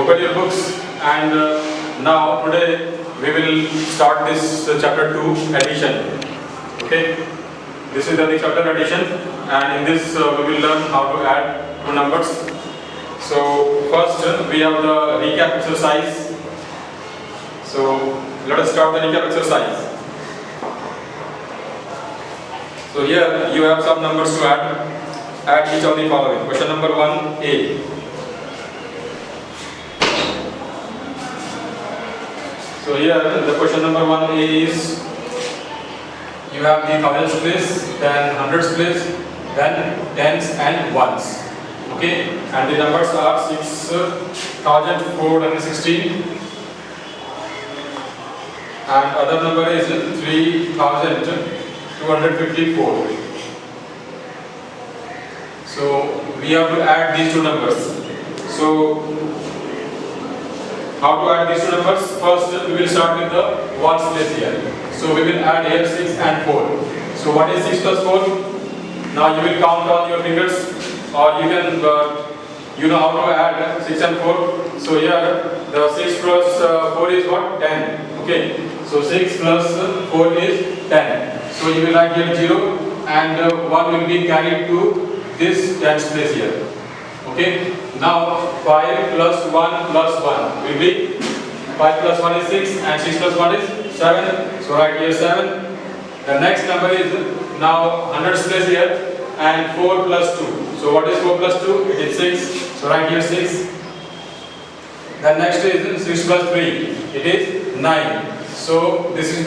Open your books, and now today we will start this chapter 2 addition. Okay, this is the chapter addition, and in this we will learn how to add two numbers. So first we have the recap exercise. So let us start the recap exercise. So here you have some numbers to add. Add each of the following. Question number 1A. So here the question number 1A is, you have the thousands place, then hundreds place, then tens and ones. Okay, and the numbers are 6,416, and other number is 3,254. So we have to add these two numbers. So how to add these two numbers? First we will start with the ones place here. So we will add here 6 and 4. So what is 6 plus 4? Now you will count on your fingers, or you can you know how to add 6 and 4. So here the 6 plus 4 is what? 10. Okay. So 6 plus 4 is 10. So you will write here 0, and 1 will be carried to this tens place here. Okay. Now 5 plus 1 plus 1 will be 5 plus 1 is 6, and 6 plus 1 is 7. So write here 7. The next number is now hundreds place here, and 4 plus 2. So what is 4 plus 2? It is 6. So write here 6. Then next is 6 plus 3. It is 9. So this is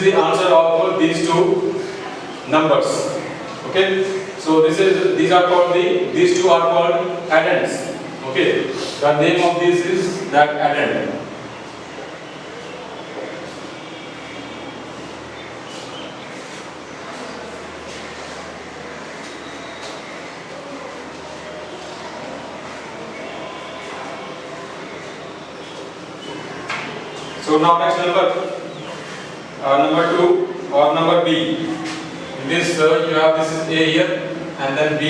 the answer of these two numbers. Okay. So these are called these two are called addends. Okay. The name of this is that addend. So now next number 2 or number B. In this you have this is A here, and then B.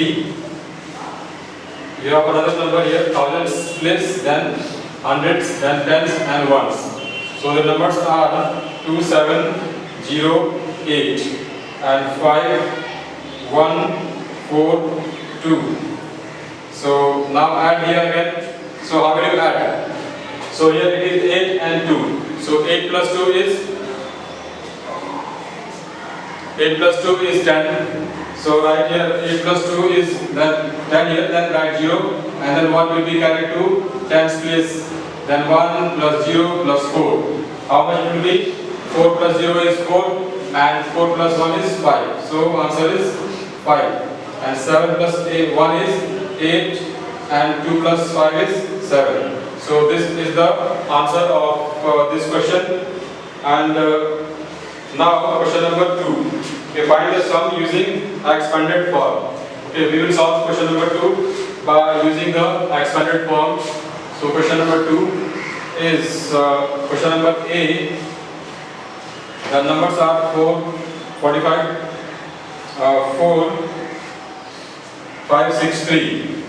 You have another number here, thousands place, then hundreds, then tens and ones. So the numbers are 2, 7, 0, 8, and 5, 1, 4, 2. So now add here again. So how will you add? So here it is 8 and 2. So 8 plus 2 is 10. So write here 8 plus 2 is then 10 here, then write 0, and then 1 will be carried to tens place. Then 1 plus 0 plus 4. How much it will be? 4 plus 0 is 4, and 4 plus 1 is 5. So answer is 5. And 7 plus 1 is 8, and 2 plus 5 is 7. So this is the answer of this question. And now question number 2. Okay, find the sum using expanded form. Okay, we will solve question number 2 by using the expanded form. So question number 2 is question number A. The numbers are 4, 45, 4, 5, 6, 3.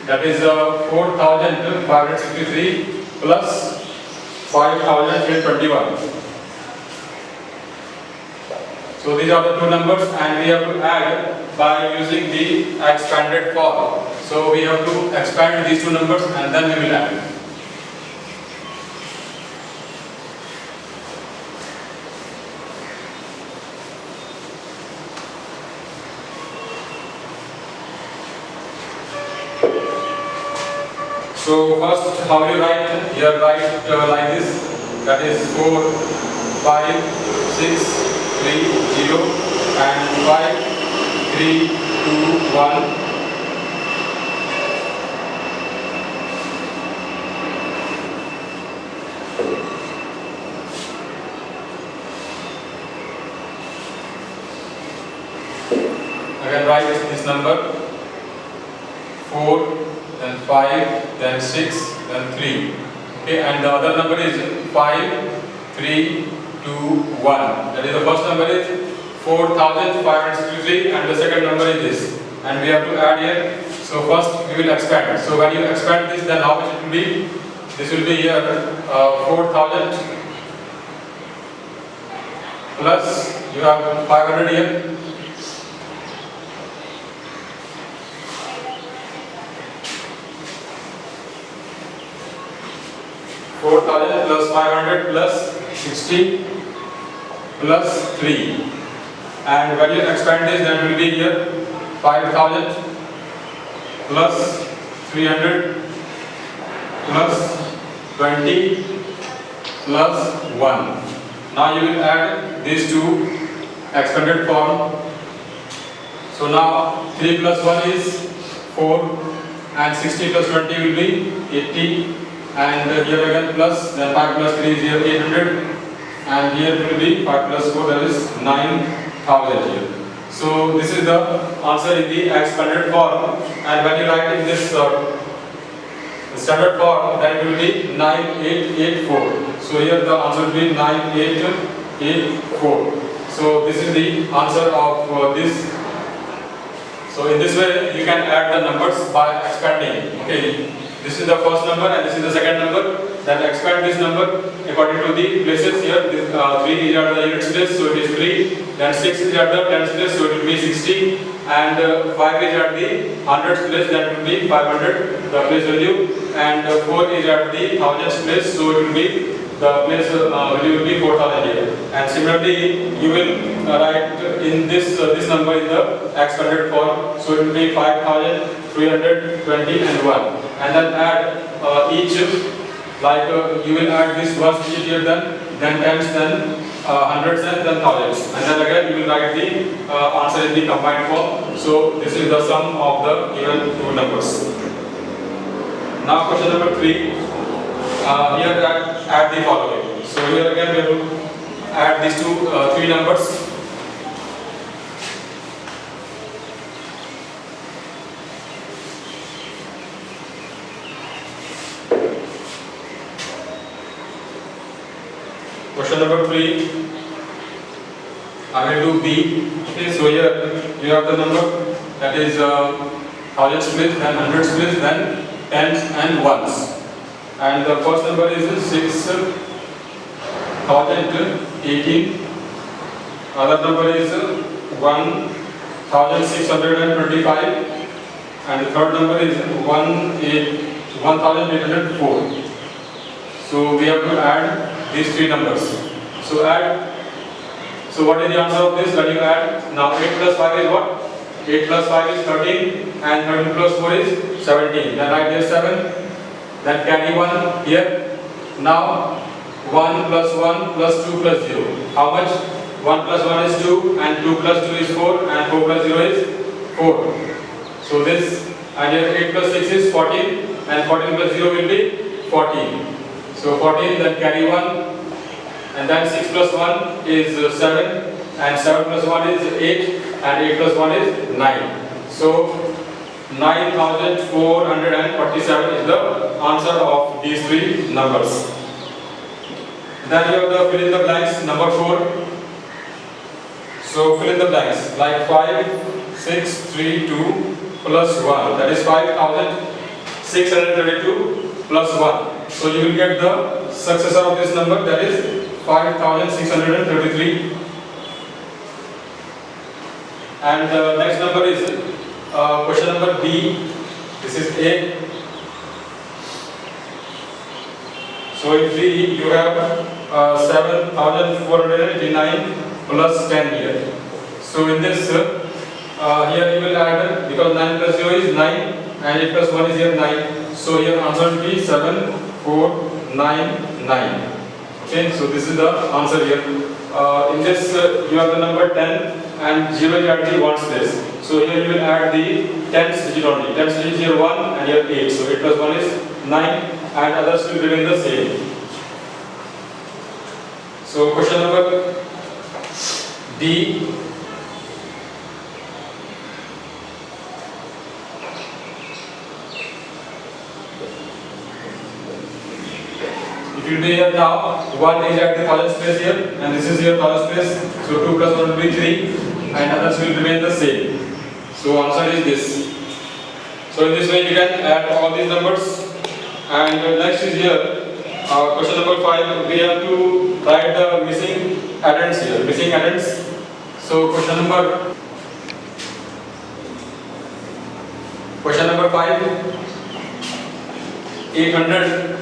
That is 4,563 plus 5,821. So these are the two numbers, and we have to add by using the expanded form. So we have to expand these two numbers, and then we will add. So first, how will you write? Here write like this. That is 4, 5, 6, 3, 0, and 5, 3, 2, 1. Again write this number. 4, then 5, then 6, then 3. Okay, and the other number is 5, 3, 2, 1. That is the first number is 4,563, and the second number is this. And we have to add here So first we will expand. So when you expand this, then how much it will be? This will be here 4,000 plus you have 500 here. Plus 500 plus 60 plus 3, and when you expand this, then will be here 5,000 plus 300 plus 20 plus 1. Now you will add these two expanded form. So now 3 plus 1 is 4 and 60 plus 20 will be 80, and here again plus, then 5 plus 3 is here 800, and here will be 5 plus 4, that is 9,000 here. So this is the answer in the expanded form, and when you write in this standard form, then it will be 9884. So here the answer will be 9884. So this is the answer of this. So in this way you can add the numbers by expanding. Okay, this is the first number and this is the second number. Then expand this number according to the places here. This, 3 is at the units place, so it is 3. Then 6 is at the tens place, so it will be 60. And 5 is at the hundreds place, that will be 500, the place value. And 4 is at the thousands place, so it will be the place value will be 4,000 here. And similarly, you will write in this number in the expanded form, so it will be 5,000, 320 and 1. And then add each, like you will add this first digit here, then tens, then hundreds, and then thousands. And then again you will write the answer in the combined form. So this is the sum of the given two numbers. Now question number 3. Here add the following. So here again we have to add these three numbers. Question number 3, I will do B. Okay, so here you have the number, that is thousands place, then hundreds place, then tens and ones. And the first number is 6,018. Other number is 1,625. And the third number is 1,804. So we have to add these three numbers. So add. So what is the answer of this? When you add, now 8 plus 5 is what? 8 plus 5 is 13, and 13 plus 4 is 17. Then write here 7. Then carry 1 here. Now 1 plus 1 plus 2 plus 0. How much? 1 plus 1 is 2, and 2 plus 2 is 4, and 4 plus 0 is 4. So this, and here 8 plus 6 is 14, and 14 plus 0 will be 14. So 14, then carry 1, and then 6 plus 1 is 7, and 7 plus 1 is 8, and 8 plus 1 is 9. So 9,447 is the answer of these three numbers. Then you have the fill in the blanks, number 4. So fill in the blanks, like 5,632 plus 1, that is 5,632 plus 1. So you will get the successor of this number, that is 5,633. And the next number is question number B. This is A. So in B you have 7,489 plus 10 here. So in this here you will add, because 9 plus 0 is 9, and 8 plus 1 is here 9. So here answer will be 7,499. Okay, so this is the answer here. In this you have the number 10, and 0 is at the ones place. So here you will add the tens digit only. Tens digit here 1 and here 8. So 8 plus 1 is 9, and others will remain the same. So question number D. It will be here now, 1 is at the thousands place here, and this is your thousands place. So 2 plus 1 will be 3, and others will remain the same. So answer is this. So in this way you can add all these numbers. And next is here, question number 5. We have to write the missing addends here. Missing addends. So question number 5. 800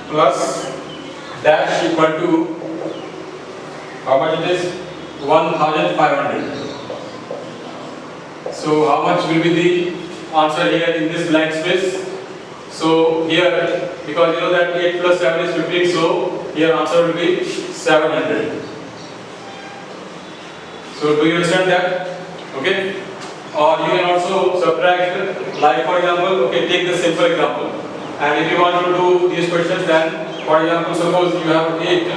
plus dash equal to how much it is? 1500. So how much will be the answer here in this blank space? So here, because you know that 8 plus 7 is 15, so here answer will be 700. So do you understand that? Okay? Or you can also subtract, like for example, okay, take the simple example. And if you want to do these questions, then for example, suppose you have 8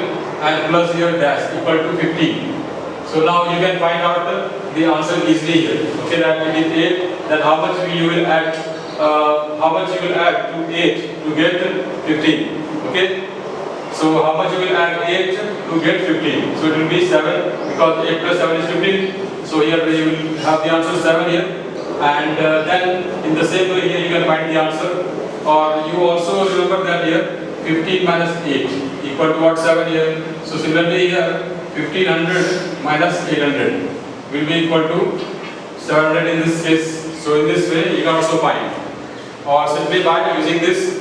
and plus your dash equal to 15. So now you can find out the answer easily here. Okay, that it is 8. Then how much you will add? How much you will add to 8 to get 15? Okay. So how much you will add 8 to get 15? So it will be 7 because 8 plus 7 is 15. So here you will have the answer 7 here. And then in the same way here you can find the answer. Or you also remember that here 15 minus 8 equal to what? 7 here. So similarly here 1500 minus 800 will be equal to 700 in this case. So in this way you can also find. Or simply by using this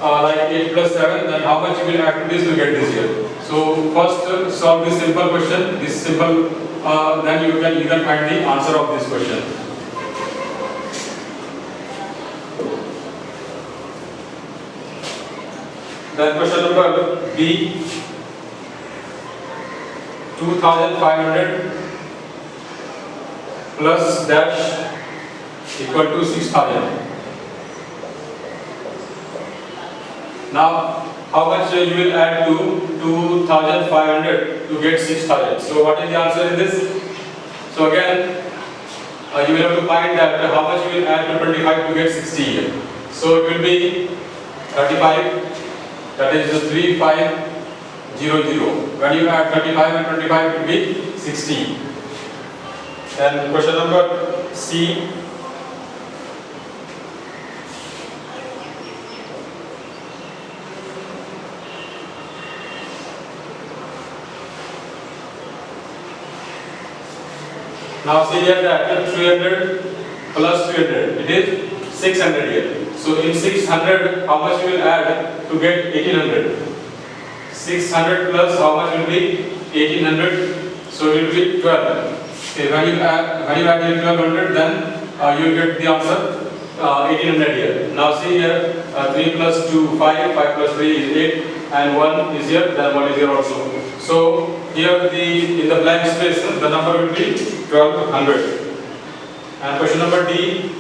like 8 plus 7, then how much you will add to this to get this here. So first solve this simple question, this simple, then you can find the answer of this question. Then question number B, 2500 plus dash equal to 6000. Now, how much you will add to 2500 to get 6000? So, what is the answer in this? So, again, you will have to find that how much you will add to 25 to get 60 here. So, it will be 35, that is 3500. When you add 35 and 25, it will be 60. Then, question number C. Now see here that 300 plus 300, it is 600 here. So in 600, how much you will add to get 1800? 600 plus how much will be 1800? So it will be 12. Okay, when you add 1200, then you will get the answer 1800 here. Now see here 3 plus 2, 5, 5 plus 3 is 8, and 1 is here, then 1 is here also. So here in the blank space, the number will be 1200. And question number D.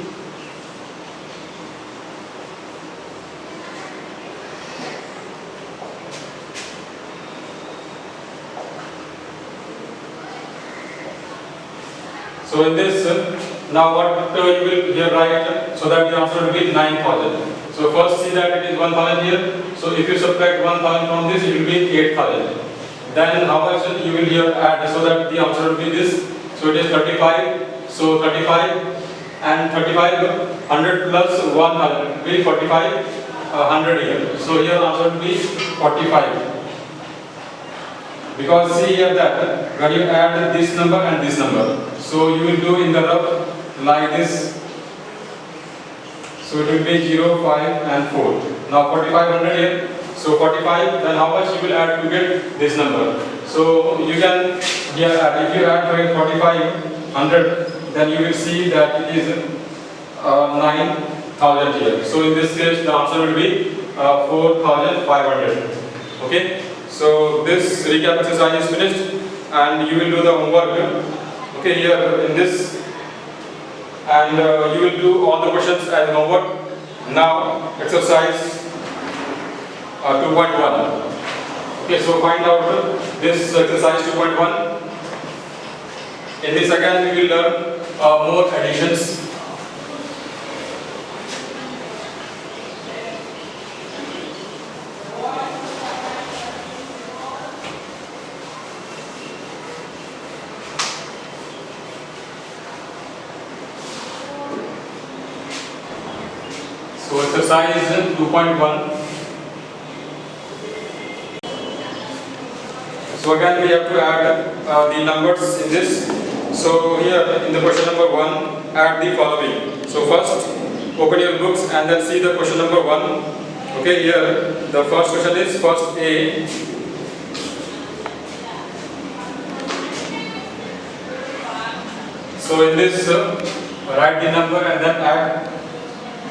So in this, now what you will here write, so that the answer will be 9000. So first see that it is 1000 here. So if you subtract 1000 from this, it will be 8000. Then how much you will here add, so that the answer will be this. So it is 35. So 35 and 35, 100 plus 1000 will be 45, 100 here. So here answer will be 45. Because see here that when you add this number and this number, so you will do in the rough like this. So it will be 0, 5 and 4. Now 4500 here. So 45, then how much you will add to get this number? So you can here add, if you add 4500, then you will see that it is 9000 here. So in this case the answer will be 4500. Okay. So this recap exercise is finished, and you will do the homework. Okay, here in this, and you will do all the questions as homework. Now exercise 2.1. Okay, so find out this exercise 2.1. In this again we will learn more additions. exercise 2.1. So again we have to add the numbers in this. So here in the question number 1, add the following. So first open your books and then see the question number 1. Okay, here the first question is first A. So in this write the number and then add.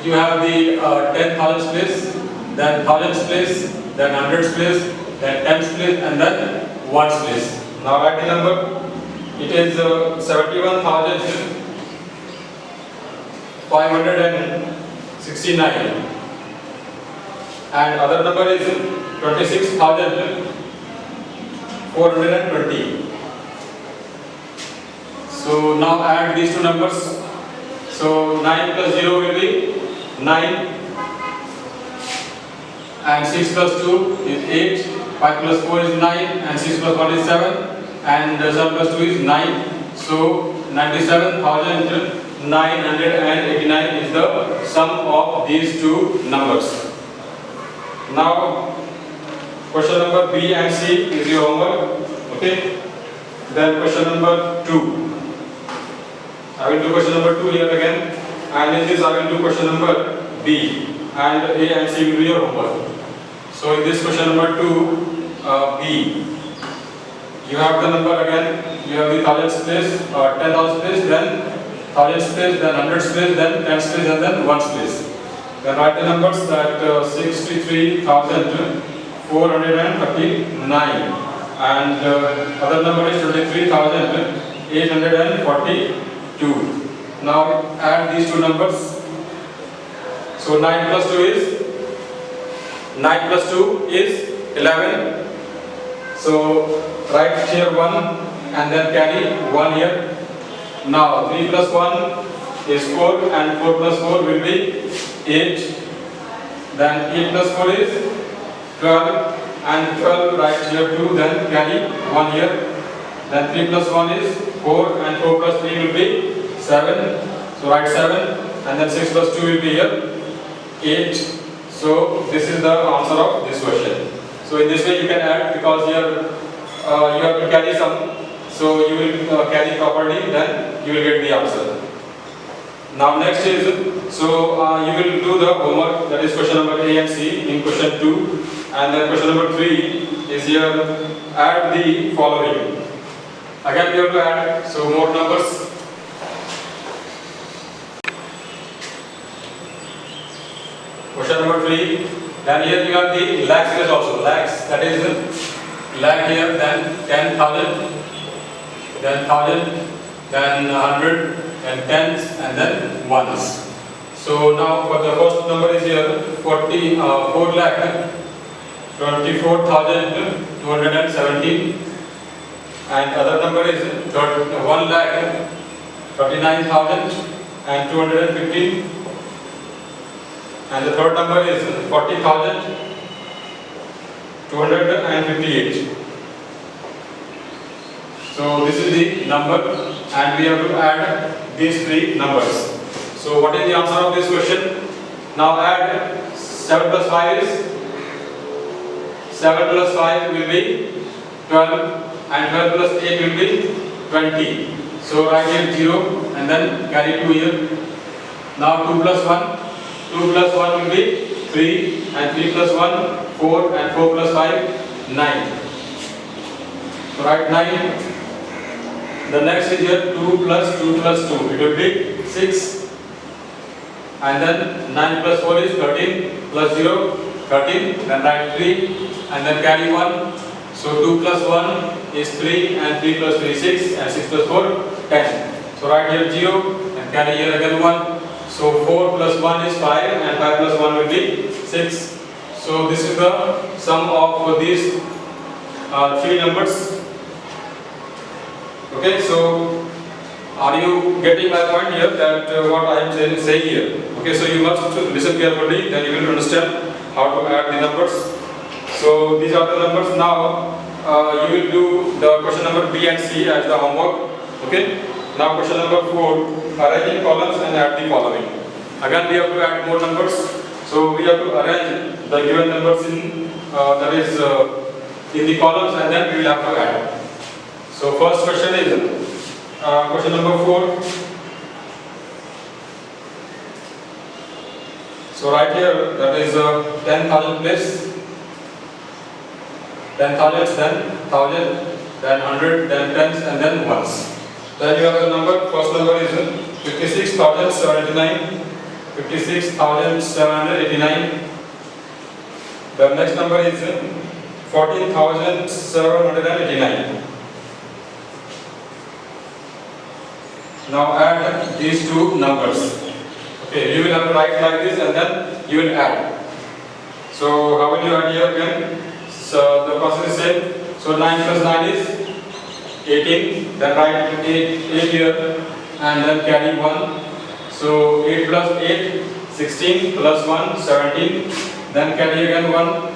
You have the 10,000 place, then thousands place, then hundreds place, then tens place, and then ones place. Now write the number. It is 71,569, and other number is 26,420. So now add these two numbers. So 9 plus 0 will be 9, and 6 plus 2 is 8, 5 plus 4 is 9, and 6 plus 1 is 7, and 7 plus 2 is 9. So 97,989 is the sum of these two numbers. Now question number B and C is your homework. Okay. Then question number 2. I will do question number 2 here again, and in this I will do question number B, and A and C will be your homework. So in this question number 2, B, you have the number again. You have the thousands place, 10,000 place, then thousands place, then hundreds place, then tens place, and then ones place. Then write the numbers that 63,439, and other number is 23,842. Now add these two numbers. So 9 plus 2 is 11. So write here 1 and then carry 1 here. Now 3 plus 1 is 4, and 4 plus 4 will be 8. Then 8 plus 4 is 12, and 12 write here 2, then carry 1 here. Then 3 plus 1 is 4, and 4 plus 3 will be 7. So write 7, and then 6 plus 2 will be here 8. So this is the answer of this question. So in this way you can add, because here you have to carry some. So you will carry properly, then you will get the answer. Now next is, so you will do the homework, that is question number A and C in question 2, and then question number 3 is here, add the following. Again we have to add, so more numbers. Question number 3, then here you have the lakhs place also, lakhs, that is lakh here, then 10,000, then 1,000, then 100, then tens, and then ones. So now for the first number is here 4 lakh 24,217, and other number is 1 lakh 39,215, and the third number is 40,258. So this is the number, and we have to add these three numbers. So what is the answer of this question? Now add 7 plus 5 is 7 plus 5 will be 12, and 12 plus 8 will be 20. So write here 0 and then carry 2 here. Now 2 plus 1 will be 3, and 3 plus 1 4, and 4 plus 5 9. So write 9. The next is here 2 plus 2 plus 2, it will be 6, and then 9 plus 4 is 13, plus 0 13, then write 3 and then carry 1. So 2 plus 1 is 3, and 3 plus 3 is 6, and 6 plus 4 10. So write here 0 and carry here again 1. So 4 plus 1 is 5, and 5 plus 1 will be 6. So this is the sum of these three numbers. Okay, so are you getting my point here, that what I am saying here? Okay, so you must listen carefully, then you will understand how to add the numbers. So these are the numbers. Now you will do the question number B and C as the homework. Okay. Now question number 4, arrange in columns and add the following. Again we have to add more numbers. So we have to arrange the given numbers in in the columns, and then we will have to add. So first question is question number 4. So right here, that is 10,000 place, 10,000, then 1,000, then 100, then tens, and then ones. Then you have a number. First number is 56,789. 56,789. The next number is 14,789. Now add these two numbers. Okay, you will have to write like this, and then you will add. So how will you add here again? So the process is same. So 9 plus 9 is 18. Then write 8 here, and then carry 1. So 8 plus 8, 16, plus 1, 17. Then carry again 1.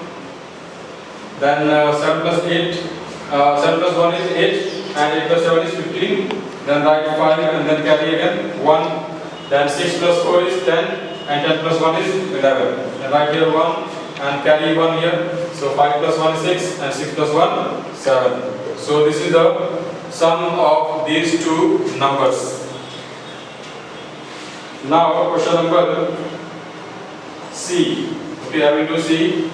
Then 7 plus 8, 7 plus 1 is 8, and 8 plus 7 is 15. Then write 5, and then carry again 1. Then 6 plus 4 is 10, and 10 plus 1 is 11. Then write here 1, and carry 1 here. So 5 plus 1 is 6, and 6 plus 1, 7. So this is the sum of these two numbers. Now question number C. Okay, I will do C.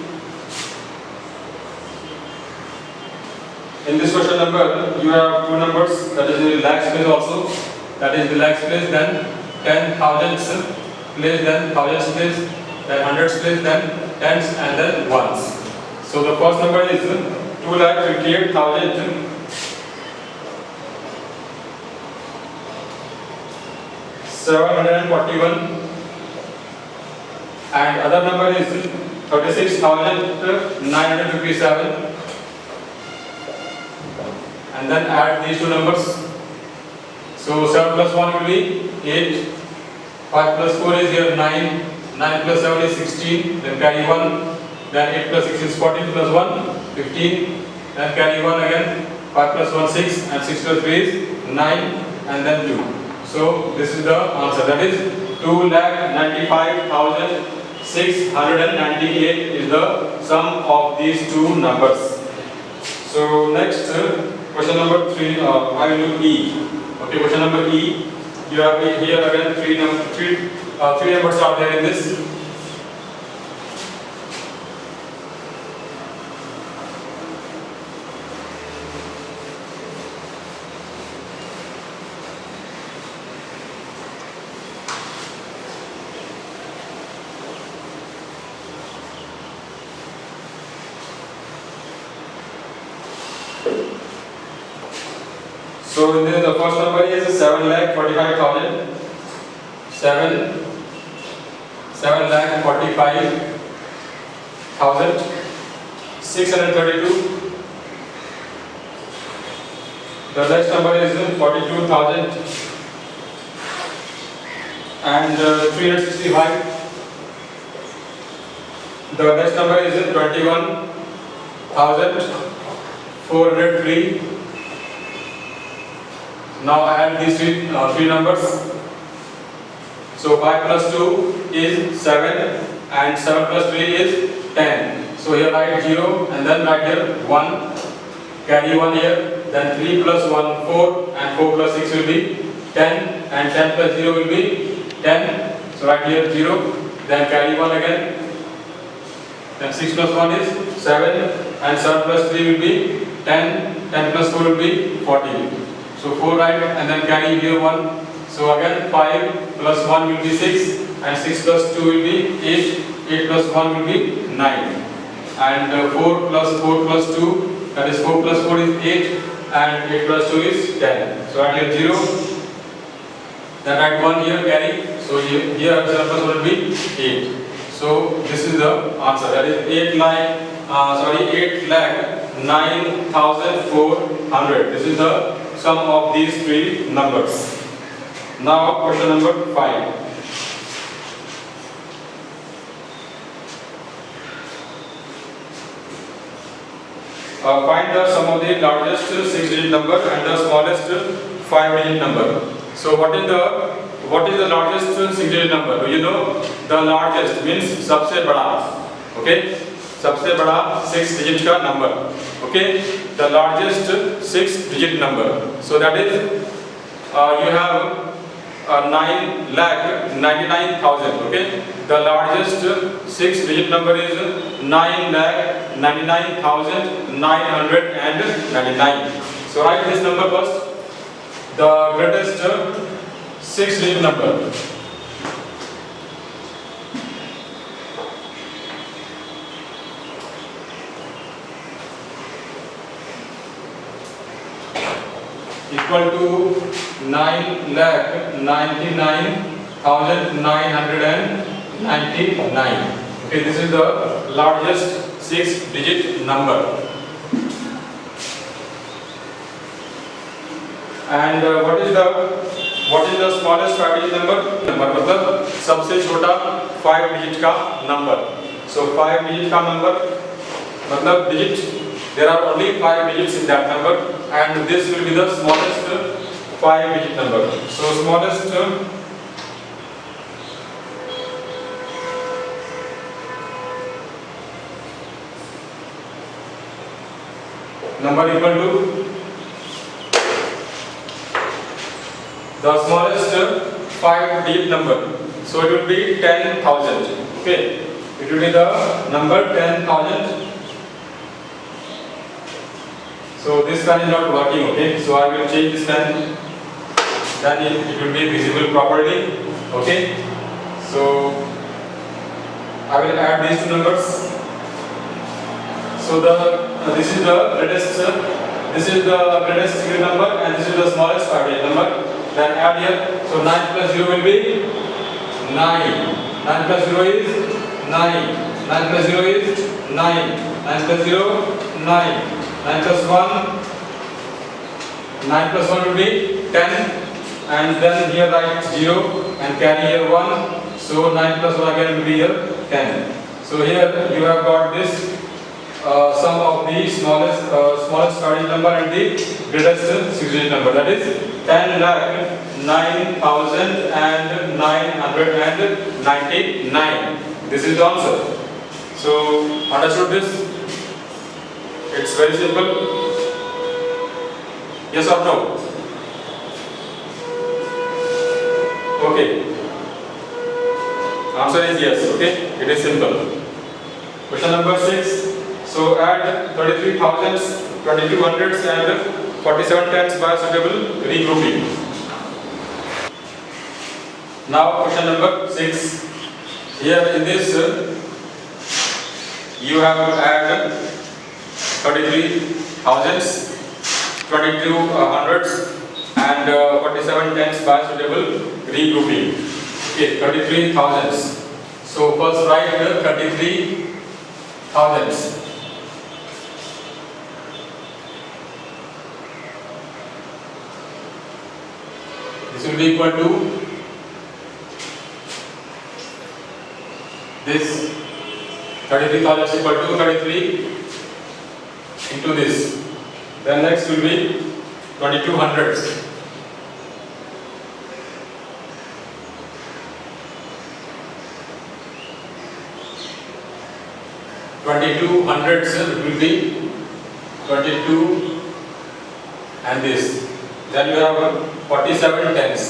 In this question number, you have two numbers, that is the lakhs place also. That is the lakhs place, then 10,000s place, then thousands place, then hundreds place, then tens, and then ones. So the first number is 2,58,741, and other number is 36,957, and then add these two numbers. So 7 plus 1 will be 8, 5 plus 4 is here 9, 9 plus 7 is 16, then carry 1, then 8 plus 6 is 14, plus 1, 15, then carry 1 again, 5 plus 1 6, and 6 plus 3 is 9, and then 2. So this is the answer, that is 2,95,698 is the sum of these two numbers. So next question number 3, I will do E. Okay, question number E. You have here again three numbers are there in this. So the first number is 7,45,000. 7,45,632. The next number is 42,000 and 365. The next number is 21,403. Now add these three numbers. So 5 plus 2 is 7, and 7 plus 3 is 10. So here write 0, and then write here 1, carry 1 here, then 3 plus 1 4, and 4 plus 6 will be 10, and 10 plus 0 will be 10. So write here 0, then carry 1 again, then 6 plus 1 is 7, and 7 plus 3 will be 10, 10 plus 4 will be 14. So 4 write, and then carry here 1. So again 5 plus 1 will be 6, and 6 plus 2 will be 8, 8 plus 1 will be 9, and 4 plus 2, that is 4 plus 4 is 8, and 8 plus 2 is 10. So write here 0, then write 1 here, carry, so here 7 plus 1 will be 8. So this is the answer, that is 8,09,400. This is the sum of these three numbers. Now question number 5. Find the sum of the largest 6-digit number and the smallest 5-digit number. So what is the what is the largest single digit number? Do you know? The largest means सबसे बड़ा. Okay? सबसे बड़ा 6 digit का number. Okay? The largest 6 digit number. So that is you have 9,99,000. Okay? The largest 6 digit number is 9,99,999. So write this number first. The greatest 6 digit number. Equal to 9,99,999. Okay, this is the largest 6 digit number. And what is the smallest 5 digit number? मतलब सबसे छोटा 5 digit का number. So 5 digit का number मतलब digit. There are only 5 digits in that number, and this will be the smallest 5 digit number. So smallest number equal to the smallest 5 digit number. So it will be 10,000. Okay, it will be the number 10,000. So this fan is not working. Okay, so I will change this fan, then it will be visible properly. Okay, so I will add these two numbers. So this is the greatest single number, and this is the smallest 5 digit number. Then add here. So 9 plus 0 will be 9. 9 plus 0 is 9. 9 plus 0 is 9. 9 plus 0 9. 9 plus 1 will be 10, and then here write 0 and carry here 1. So 9 plus 1 again will be here 10. So here you have got this sum of the smallest 5 digit number and the greatest 6 digit number. That is 10,09,999. This is the answer. So understood this? It's very simple. Yes or no? Okay. Answer is yes. Okay. It is simple. Question number 6. So add 33 thousands, 22 hundreds, and 47 tens by suitable regrouping. Now question number 6. Here in this you have to add 33 thousands, 22 hundreds, and 47 tens by suitable regrouping. Okay, 33 thousands. So first write 33 thousands. This will be equal to this. 33,000 is equal to 33 into this. Then next will be 22 hundreds. It will be 22 and this. Then you have 47 tens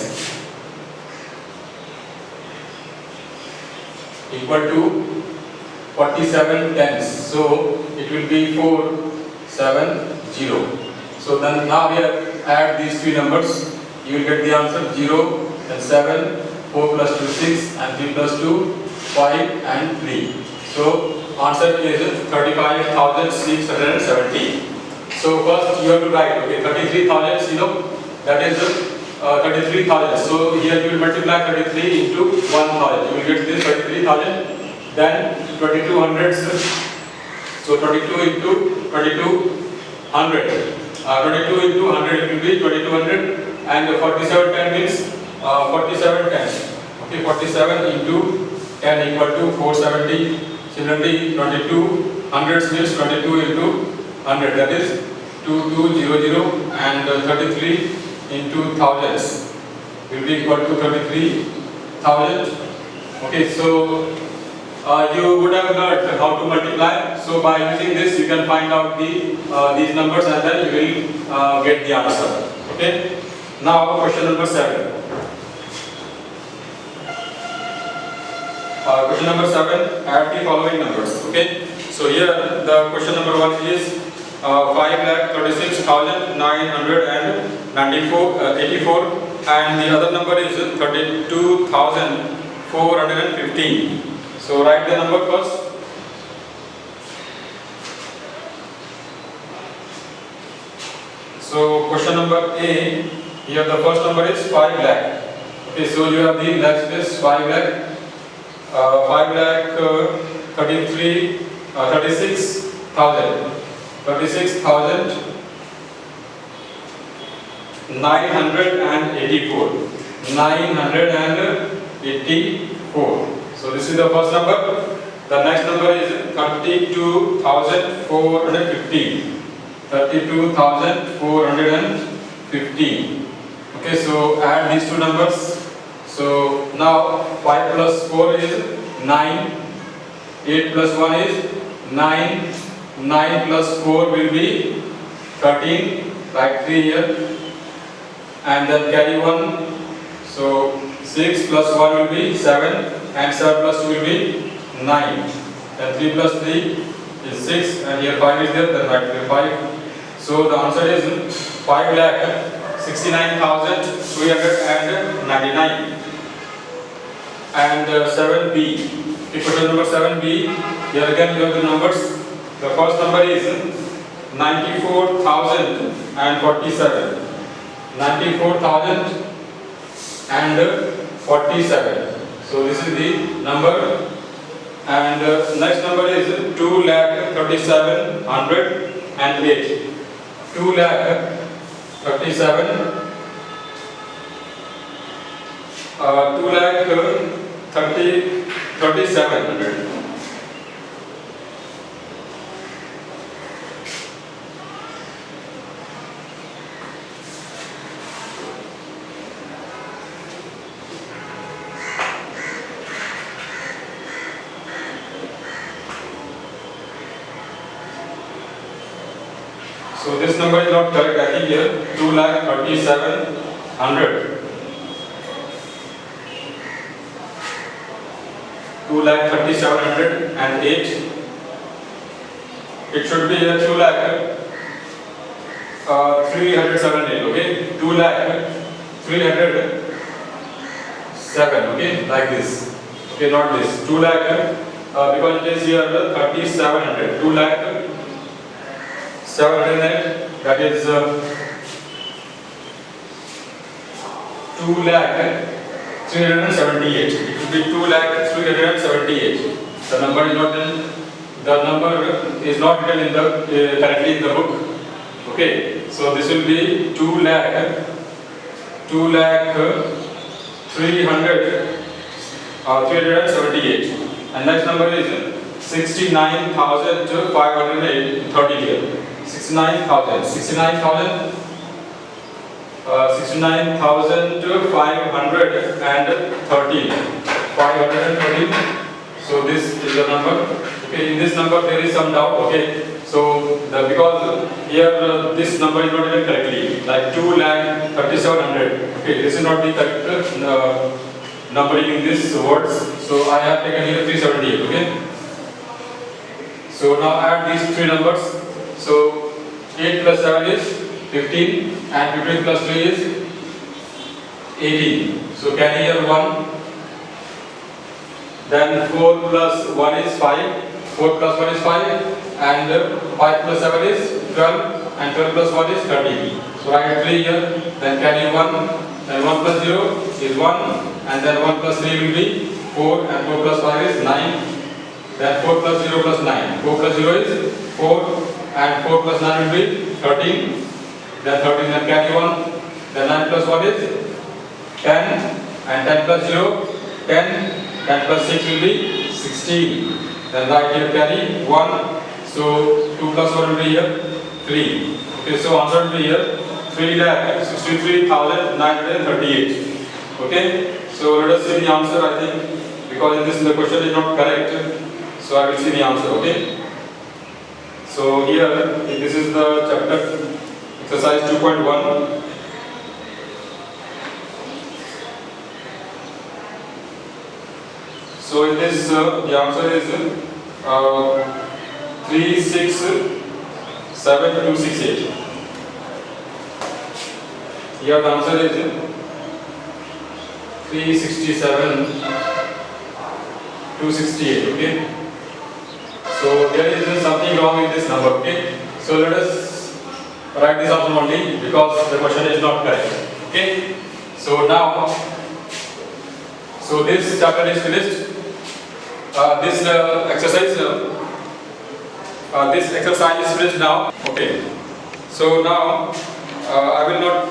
equal to 47 tens. So it will be 470. So then now here add these three numbers. You will get the answer 0 and 7, 4 plus 2 6, and 3 plus 2 5 and 3. So answer is 35,670. So first you have to write, okay, 33,000, you know, that is 33,000. So here you will multiply 33 into 1,000. You will get this 33,000. Then 22 hundreds. So 22 into 2200. 22 into 100 it will be 2200, and 47 10 means 47 tens. Okay, 47 into 10 equal to 470. Similarly, 22 hundreds means 22 into 100, that is 2200, and 33 into thousands. will be equal to 33,000. Okay, so you would have learned how to multiply. So by using this, you can find out these numbers and then you will get the answer. Okay. Now question number 7. Question number 7. Add the following numbers. Okay. So here the question number 1 is 5,36,984, and the other number is 32,415. So write the number first. So question number A, here the first number is 5 lakh. Okay, so you have the lakh space 5 lakh, 5 lakh 36,000. 36,984. 984. So this is the first number. The next number is 32,415. 32,415. Okay, so add these two numbers. So now 5 plus 4 is 9. 8 plus 1 is 9. 9 plus 4 will be 13. Write 3 here. And then carry 1. So 6 plus 1 will be 7. And 7 plus 2 will be 9. Then 3 plus 3 is 6. And here 5 is there. Then write here 5. So the answer is 5,69,399. And 7B. Okay, question number 7B. Here again you have the numbers. The first number is 94,047. 94,047. So this is the number. And next number is 2,37,108. 2,37,100. So this number is not correct. I think here 2,37,100. 2,37,108. It should be here 2,307. Okay, 2,307. Okay, like this. Okay, not this. 2 lakh because it is here 3,700. 2,700. That is 2,378. It should be 2,378. The number is not in. The number is not written in the correctly in the book. Okay, so this will be 378. And next number is 69,530 here. 69,000. 513. So this is the number. Okay, in this number there is some doubt. Okay, so because here this number is not written correctly, like 2,37,100. Okay, this is not the correct numbering in these words. So I have taken here 378. Okay. So now add these three numbers. So 8 plus 7 is 15 and 15 plus 3 is 18. So carry here 1. Then 4 plus 1 is 5. 4 plus 1 is 5. And 5 plus 7 is 12. And 12 plus 1 is 13. So write 3 here. Then carry 1. Then 1 plus 0 is 1. And then 1 plus 3 will be 4. And 4 plus 5 is 9. Then 4 plus 0 plus 9. 4 plus 0 is 4. And 4 plus 9 will be 13. Then 13 and carry 1. Then 9 plus 1 is 10. And 10 plus 0, 10. 10 plus 6 will be 16. Then right here carry 1. So 2 plus 1 will be here 3. Okay, so answer will be here 3,63,938. Okay, so let us see the answer. I think because in this the question is not correct, so I will see the answer. Okay, so here this is the chapter exercise 2.1. So in this the answer is 367,268. Here the answer is 367,268. Okay. So there is something wrong with this number. Okay. So let us write this option only because the question is not correct. Okay. So now, so this chapter is finished. This exercise is finished now. Okay. So now I will not.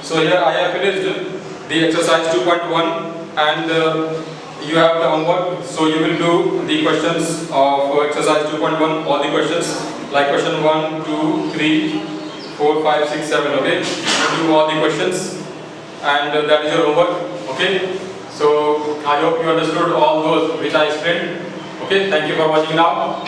So here I have finished the exercise 2.1 and you have the homework. So you will do the questions of exercise 2.1, all the questions like question 1, 2, 3, 4, 5, 6, 7. Okay. You do all the questions and that is your homework. Okay. So I hope you understood all those which I explained. Okay. Thank you for watching now.